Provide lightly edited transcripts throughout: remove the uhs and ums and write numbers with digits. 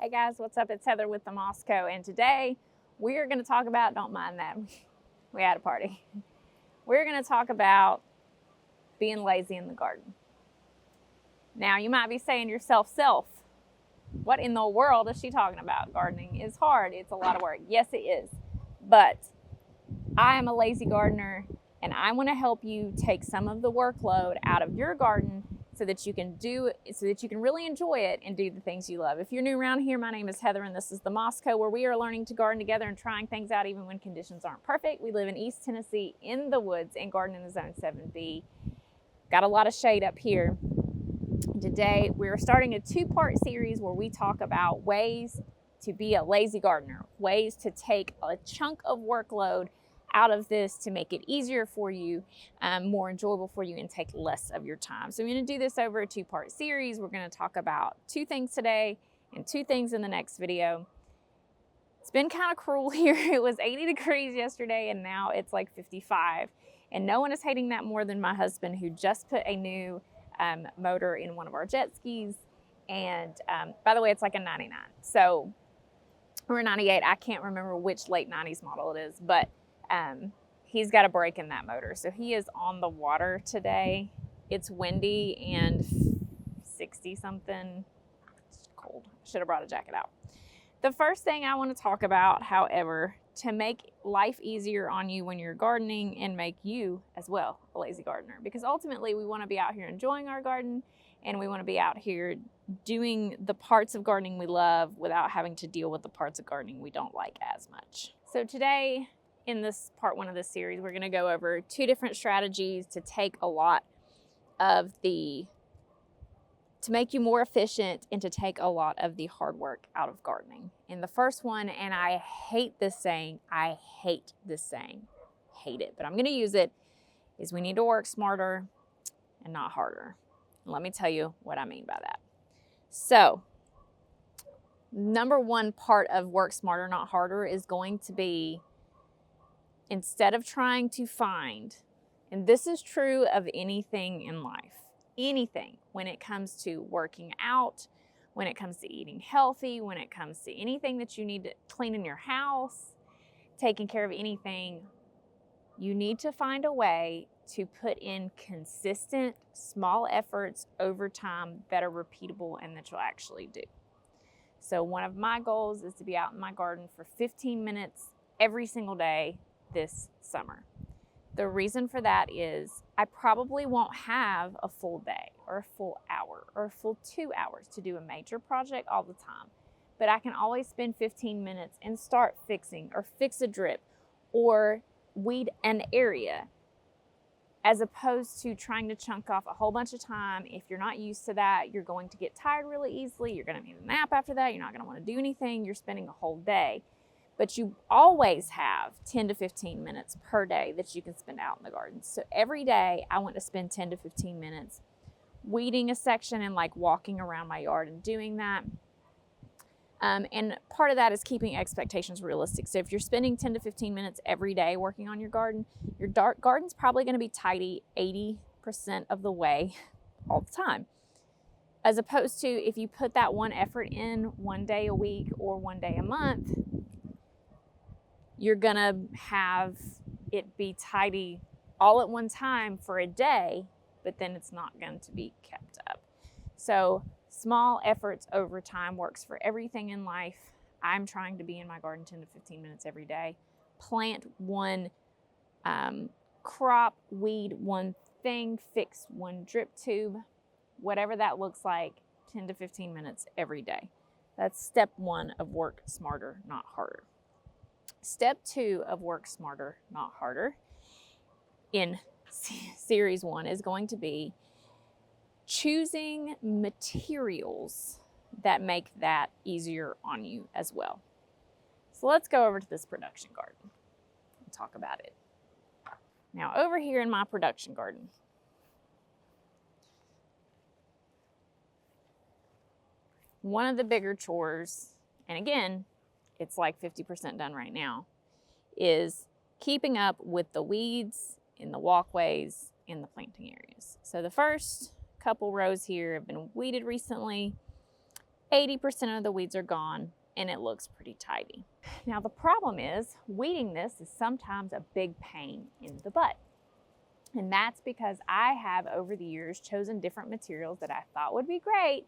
Hey guys, what's up? It's Heather with the Moscow, and today we're going to talk about, don't mind that, we had a party. We're going to talk about being lazy in the garden. Now, you might be saying to yourself, what in the world is she talking about? Gardening is hard. It's a lot of work. Yes, it is. But I am a lazy gardener, and I want to help you take some of the workload out of your garden so that you can really enjoy it and do the things you love. If you're new around here, my name is Heather, and this is the Moscow, where we are learning to garden together and trying things out even when conditions aren't perfect. We live in East Tennessee in the woods and garden in the Zone 7B. Got a lot of shade up here. Today, we're starting a two-part series where we talk about ways to be a lazy gardener, ways to take a chunk of workload out of this to make it easier for you, more enjoyable for you, and take less of your time. So I'm going to do this over a two-part series. We're going to talk about two things today and two things in the next video. It's been kind of cruel here. It was 80 degrees yesterday, and now it's like 55. And no one is hating that more than my husband, who just put a new motor in one of our jet skis. And by the way, it's like a 99. So, or a 98. I can't remember which late 90s model it is, but he's got a break in that motor. So he is on the water today. It's windy and 60 something. It's cold. Should have brought a jacket out. The first thing I want to talk about, however, to make life easier on you when you're gardening and make you as well a lazy gardener, because ultimately we want to be out here enjoying our garden, and we want to be out here doing the parts of gardening we love without having to deal with the parts of gardening we don't like as much. So today, in this part one of this series, we're going to go over two different strategies to take a lot of to make you more efficient and to take a lot of the hard work out of gardening. And the first one, and I hate this saying, hate it, but I'm going to use it, is we need to work smarter and not harder. And let me tell you what I mean by that. So, number one part of work smarter, not harder is going to be, instead of trying to find, and this is true of anything in life, anything, when it comes to working out, when it comes to eating healthy, when it comes to anything that you need to clean in your house, taking care of anything, you need to find a way to put in consistent, small efforts over time that are repeatable and that you'll actually do. So one of my goals is to be out in my garden for 15 minutes every single day this summer. The reason for that is I probably won't have a full day or a full hour or a full 2 hours to do a major project all the time, but I can always spend 15 minutes and start fixing or fix a drip or weed an area, as opposed to trying to chunk off a whole bunch of time. If you're not used to that, you're going to get tired really easily. You're going to need a nap after that. You're not going to want to do anything. You're spending a whole day. But you always have 10 to 15 minutes per day that you can spend out in the garden. So every day I want to spend 10 to 15 minutes weeding a section and like walking around my yard and doing that. And part of that is keeping expectations realistic. So if you're spending 10 to 15 minutes every day working on your garden, your garden's probably going to be tidy 80% of the way all the time. As opposed to if you put that one effort in one day a week or one day a month, you're going to have it be tidy all at one time for a day, but then it's not going to be kept up. So small efforts over time works for everything in life. I'm trying to be in my garden 10 to 15 minutes every day. Plant one crop, weed one thing, fix one drip tube, whatever that looks like, 10 to 15 minutes every day. That's step one of work smarter, not harder. Step two of work smarter, not harder in series one is going to be choosing materials that make that easier on you as well. So let's go over to this production garden and talk about it. Now over here in my production garden, one of the bigger chores, and again, it's like 50% done right now, is keeping up with the weeds in the walkways in the planting areas. So the first couple rows here have been weeded recently. 80% of the weeds are gone and it looks pretty tidy. Now the problem is weeding this is sometimes a big pain in the butt. And that's because I have over the years chosen different materials that I thought would be great,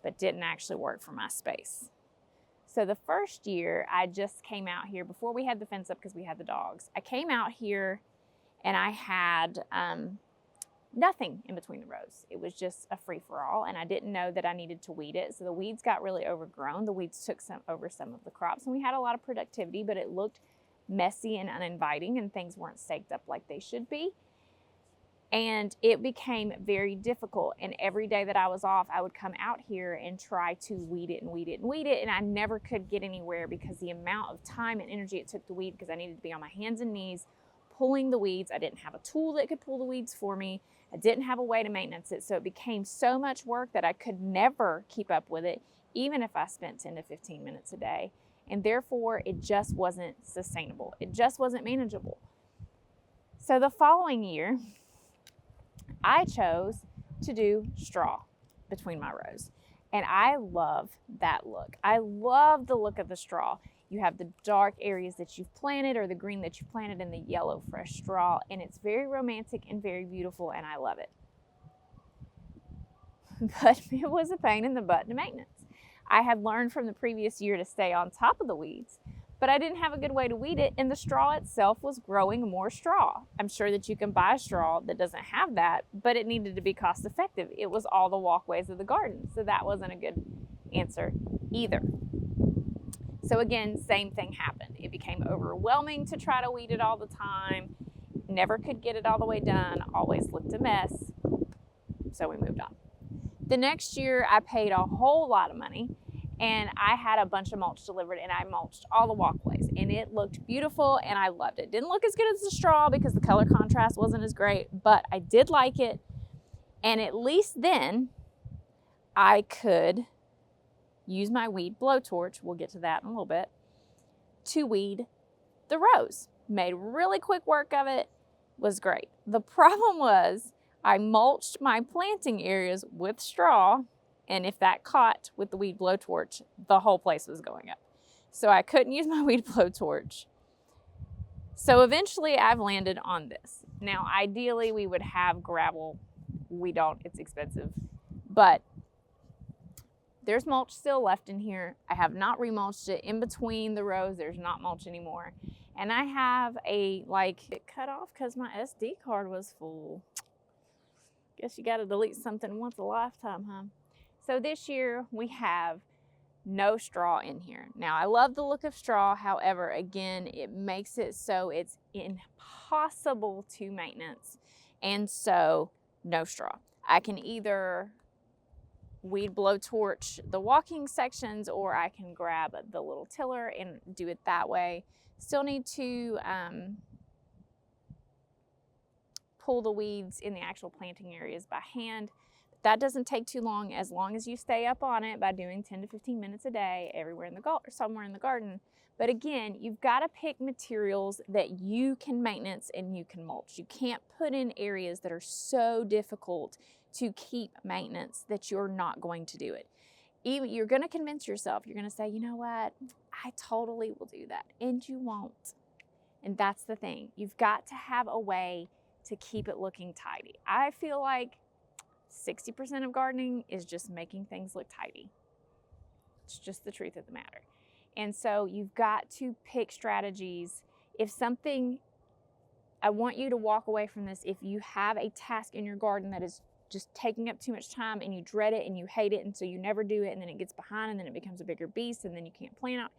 but didn't actually work for my space. So the first year I just came out here before we had the fence up because we had the dogs. I came out here and I had nothing in between the rows. It was just a free-for-all, and I didn't know that I needed to weed it. So the weeds got really overgrown. The weeds took over some of the crops, and we had a lot of productivity, but it looked messy and uninviting, and things weren't staked up like they should be. And it became very difficult. And every day that I was off, I would come out here and try to weed it and weed it and weed it. And I never could get anywhere because the amount of time and energy it took to weed, because I needed to be on my hands and knees pulling the weeds. I didn't have a tool that could pull the weeds for me. I didn't have a way to maintenance it. So it became so much work that I could never keep up with it, even if I spent 10 to 15 minutes a day. And therefore, it just wasn't sustainable. It just wasn't manageable. So the following year, I chose to do straw between my rows. And I love that look. I love the look of the straw. You have the dark areas that you've planted, or the green that you planted, and the yellow fresh straw. And it's very romantic and very beautiful, and I love it. But it was a pain in the butt to maintenance. I had learned from the previous year to stay on top of the weeds, but I didn't have a good way to weed it, and the straw itself was growing more straw. I'm sure that you can buy straw that doesn't have that, but it needed to be cost effective. It was all the walkways of the garden, so that wasn't a good answer either. So again, same thing happened. It became overwhelming to try to weed it all the time. Never could get it all the way done, always looked a mess. So we moved on. The next year I paid a whole lot of money, and I had a bunch of mulch delivered, and I mulched all the walkways, and it looked beautiful and I loved it. Didn't look as good as the straw because the color contrast wasn't as great, but I did like it. And at least then I could use my weed blowtorch, we'll get to that in a little bit, to weed the rows. Made really quick work of it, was great. The problem was I mulched my planting areas with straw, and if that caught with the weed blowtorch, the whole place was going up. So I couldn't use my weed blowtorch. So eventually I've landed on this. Now ideally we would have gravel. We don't, it's expensive, but there's mulch still left in here. I have not remulched it. In between the rows, there's not mulch anymore. And I have it cut off because my SD card was full. Guess you gotta delete something once a lifetime, huh? So this year we have no straw in here. Now I love the look of straw. However, again, it makes it so it's impossible to maintenance. And so no straw. I can either weed blowtorch the walking sections, or I can grab the little tiller and do it that way. Still need to pull the weeds in the actual planting areas by hand. That doesn't take too long as you stay up on it by doing 10 to 15 minutes a day everywhere in the somewhere in the garden. But again, you've got to pick materials that you can maintenance and you can mulch. You can't put in areas that are so difficult to keep maintenance that you're not going to do it. You're going to convince yourself, you're going to say, you know what, I totally will do that, and you won't. And that's the thing. You've got to have a way to keep it looking tidy. I feel like 60% of gardening is just making things look tidy. It's just the truth of the matter. And so you've got to pick strategies. I want you to walk away from this, if you have a task in your garden that is just taking up too much time and you dread it and you hate it, and so you never do it, and then it gets behind and then it becomes a bigger beast and then you can't plan out.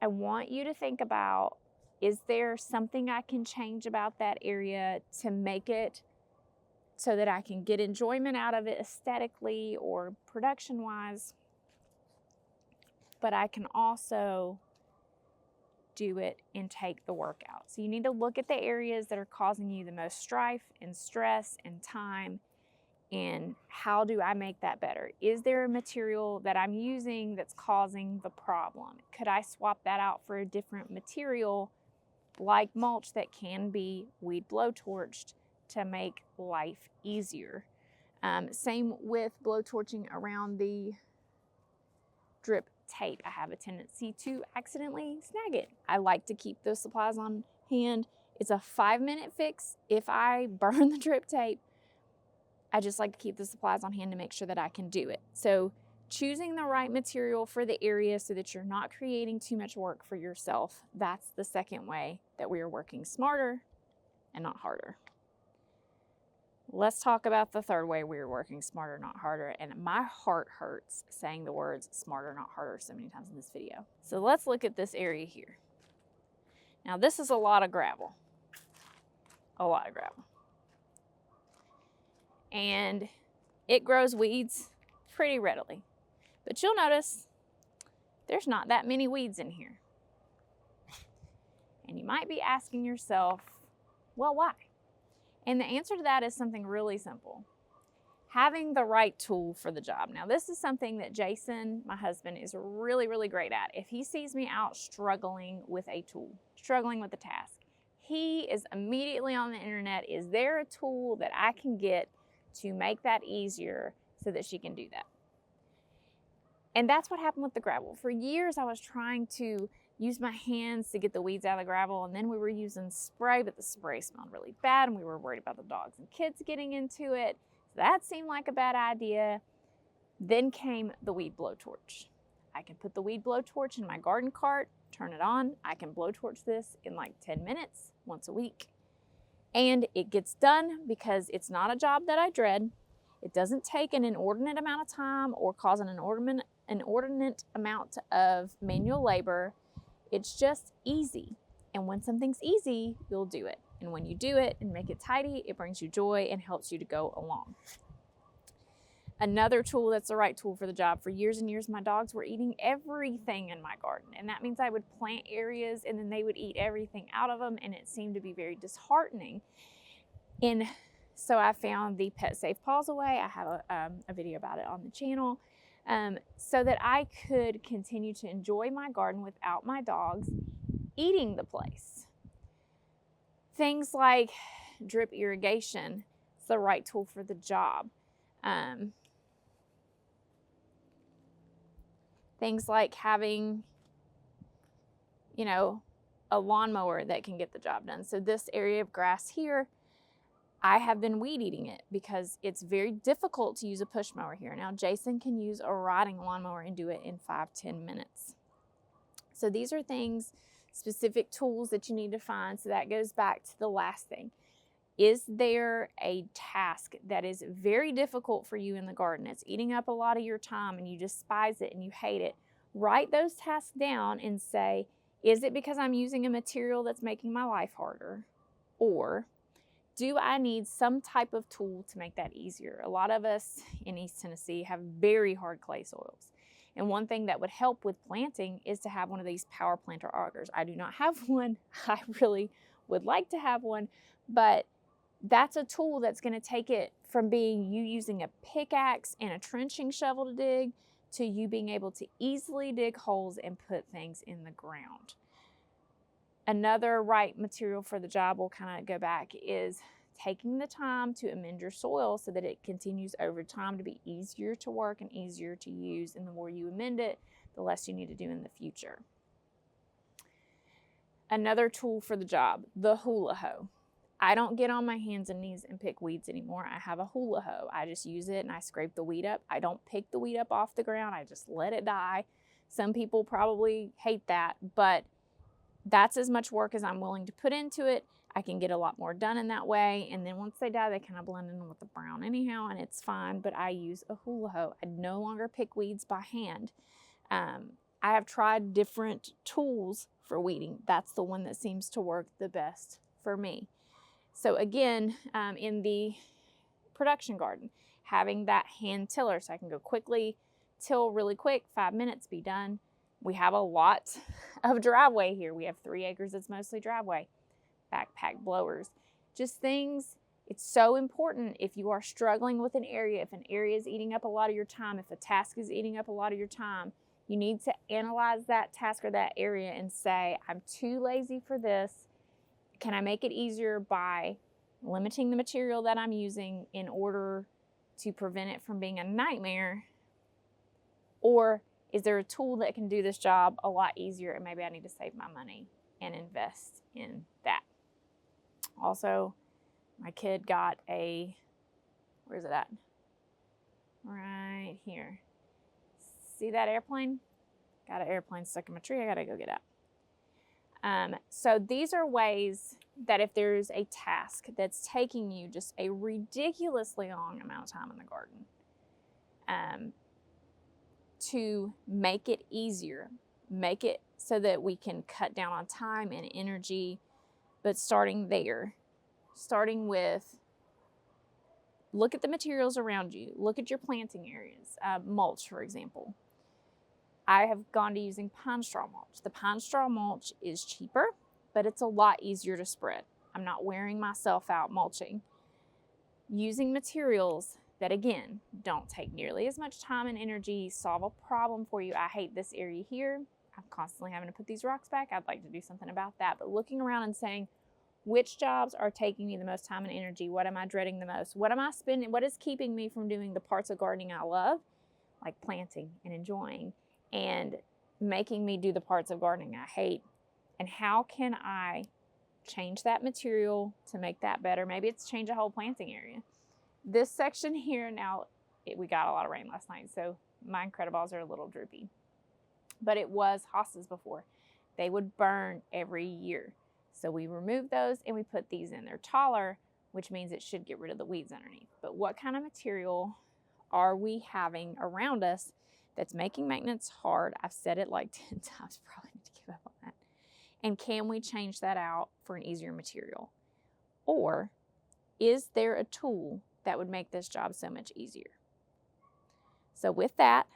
I want you to think about, is there something I can change about that area to make it so that I can get enjoyment out of it aesthetically or production-wise, but I can also do it and take the work out. So you need to look at the areas that are causing you the most strife and stress and time, and how do I make that better? Is there a material that I'm using that's causing the problem? Could I swap that out for a different material like mulch that can be weed blowtorched to make life easier? Same with blowtorching around the drip tape. I have a tendency to accidentally snag it. I like to keep those supplies on hand. It's a 5-minute fix. If I burn the drip tape, I just like to keep the supplies on hand to make sure that I can do it. So choosing the right material for the area so that you're not creating too much work for yourself, that's the second way that we are working smarter and not harder. Let's talk about the third way we are working smarter, not harder. And my heart hurts saying the words smarter, not harder so many times in this video. So let's look at this area here. Now this is a lot of gravel. A lot of gravel. And it grows weeds pretty readily. But you'll notice there's not that many weeds in here. And you might be asking yourself, well, why? And the answer to that is something really simple. Having the right tool for the job. Now, this is something that Jason, my husband, is really, really great at. If he sees me out struggling with a tool, struggling with a task, he is immediately on the internet. Is there a tool that I can get to make that easier so that she can do that? And that's what happened with the gravel. For years, I was trying to use my hands to get the weeds out of the gravel, and then we were using spray, but the spray smelled really bad, and we were worried about the dogs and kids getting into it. So that seemed like a bad idea. Then came the weed blowtorch. I can put the weed blowtorch in my garden cart, turn it on. I can blowtorch this in like 10 minutes once a week. And it gets done because it's not a job that I dread. It doesn't take an inordinate amount of time or cause an inordinate amount of manual labor. It's just easy. And when something's easy, you'll do it. And when you do it and make it tidy, it brings you joy and helps you to go along. Another tool that's the right tool for the job. For years and years, my dogs were eating everything in my garden. And that means I would plant areas and then they would eat everything out of them. And it seemed to be very disheartening. And so I found the Pet Safe Paws Away. I have a video about it on the channel. So that I could continue to enjoy my garden without my dogs eating the place. Things like drip irrigation is the right tool for the job. Things like having, a lawnmower that can get the job done. So this area of grass here, I have been weed eating it because it's very difficult to use a push mower here. Now, Jason can use a riding lawnmower and do it in 5-10 minutes. So these are things, specific tools that you need to find. So that goes back to the last thing. Is there a task that is very difficult for you in the garden? It's eating up a lot of your time and you despise it and you hate it. Write those tasks down and say, is it because I'm using a material that's making my life harder? Or do I need some type of tool to make that easier? A lot of us in East Tennessee have very hard clay soils. And one thing that would help with planting is to have one of these power planter augers. I do not have one. I really would like to have one, but that's a tool that's going to take it from being you using a pickaxe and a trenching shovel to dig to you being able to easily dig holes and put things in the ground. Another right material for the job, we'll kind of go back, is taking the time to amend your soil so that it continues over time to be easier to work and easier to use. And the more you amend it, the less you need to do in the future. Another tool for the job, the Hula Hoe. I don't get on my hands and knees and pick weeds anymore. I have a Hula Hoe. I just use it and I scrape the weed up. I don't pick the weed up off the ground. I just let it die. Some people probably hate that, but that's as much work as I'm willing to put into it. I can get a lot more done in that way. And then once they die, they kind of blend in with the brown anyhow, and it's fine. But I use a Hula Hoe. I no longer pick weeds by hand. I have tried different tools for weeding. That's the one that seems to work the best for me. So again, in the production garden, having that hand tiller so I can go quickly, till really quick, 5 minutes, be done. We have a lot of driveway here. We have 3 acres that's mostly driveway. Backpack blowers. Just things, it's so important if you are struggling with an area, if an area is eating up a lot of your time, if a task is eating up a lot of your time, you need to analyze that task or that area and say, I'm too lazy for this. Can I make it easier by limiting the material that I'm using in order to prevent it from being a nightmare? Or Is there a tool that can do this job a lot easier, and maybe I need to save my money and invest in that? Also, my kid got a, where's it at? Right here. See that airplane? Got an airplane stuck in my tree. I gotta go get it. So these are ways that if there's a task that's taking you just a ridiculously long amount of time in the garden, to make it easier, make it so that we can cut down on time and energy, but starting there, starting with, look at the materials around you, look at your planting areas, mulch, for example. I have gone to using pine straw mulch. The pine straw mulch is cheaper, but it's a lot easier to spread. I'm not wearing myself out mulching. Using materials that, again, don't take nearly as much time and energy, solve a problem for you. I hate this area here. I'm constantly having to put these rocks back. I'd like to do something about that. But looking around and saying, which jobs are taking me the most time and energy? What am I dreading the most? What am I spending? What is keeping me from doing the parts of gardening I love, like planting and enjoying, and making me do the parts of gardening I hate? And how can I change that material to make that better? Maybe it's change a whole planting area. This section here, now, we got a lot of rain last night, so my incredibles are a little droopy. But it was hostas before. They would burn every year. So we removed those and we put these in. They're taller, which means it should get rid of the weeds underneath. But what kind of material are we having around us that's making maintenance hard? I've said it like 10 times, probably need to give up on that. And can we change that out for an easier material? Or is there a tool that would make this job so much easier? So with that,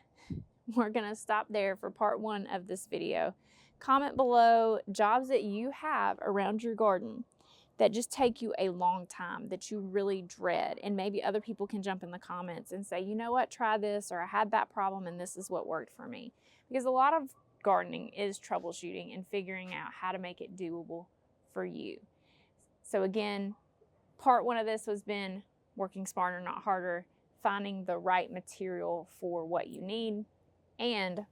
we're gonna stop there for part 1 of this video. Comment below jobs that you have around your garden that just take you a long time, that you really dread. And maybe other people can jump in the comments and say, you know what, try this, or I had that problem and this is what worked for me. Because a lot of gardening is troubleshooting and figuring out how to make it doable for you. So again, part 1 of this has been working smarter, not harder, finding the right material for what you need, and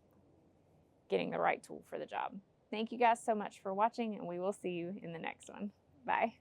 getting the right tool for the job. Thank you guys so much for watching, and we will see you in the next one. Bye.